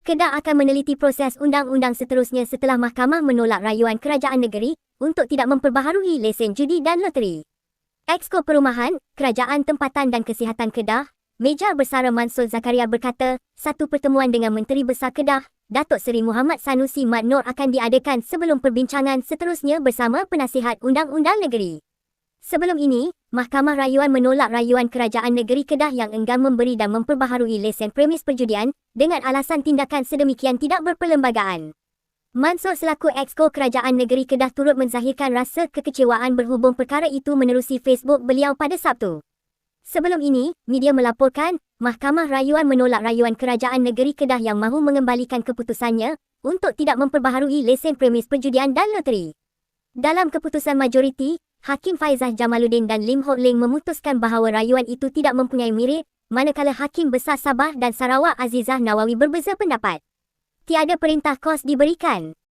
Kedah akan meneliti proses undang-undang seterusnya setelah mahkamah menolak rayuan kerajaan negeri untuk tidak memperbaharui lesen judi dan loteri. Exco Perumahan, Kerajaan Tempatan dan Kesihatan Kedah, Meja Bersara Mansur Zakaria berkata, satu pertemuan dengan Menteri Besar Kedah, Datuk Seri Muhammad Sanusi Mat Noor akan diadakan sebelum perbincangan seterusnya bersama Penasihat Undang-Undang Negeri. Sebelum ini, Mahkamah Rayuan menolak rayuan Kerajaan Negeri Kedah yang enggan memberi dan memperbaharui lesen premis perjudian dengan alasan tindakan sedemikian tidak berperlembagaan. Mansur selaku Exco Kerajaan Negeri Kedah turut menzahirkan rasa kekecewaan berhubung perkara itu menerusi Facebook beliau pada Sabtu. Sebelum ini, media melaporkan, Mahkamah Rayuan menolak rayuan Kerajaan Negeri Kedah yang mahu mengembalikan keputusannya untuk tidak memperbaharui lesen premis perjudian dan loteri. Dalam keputusan majoriti, Hakim Faizah Jamaluddin dan Lim Hock Leng memutuskan bahawa rayuan itu tidak mempunyai merit, manakala Hakim Besar Sabah dan Sarawak Azizah Nawawi berbeza pendapat. Tiada perintah kos diberikan.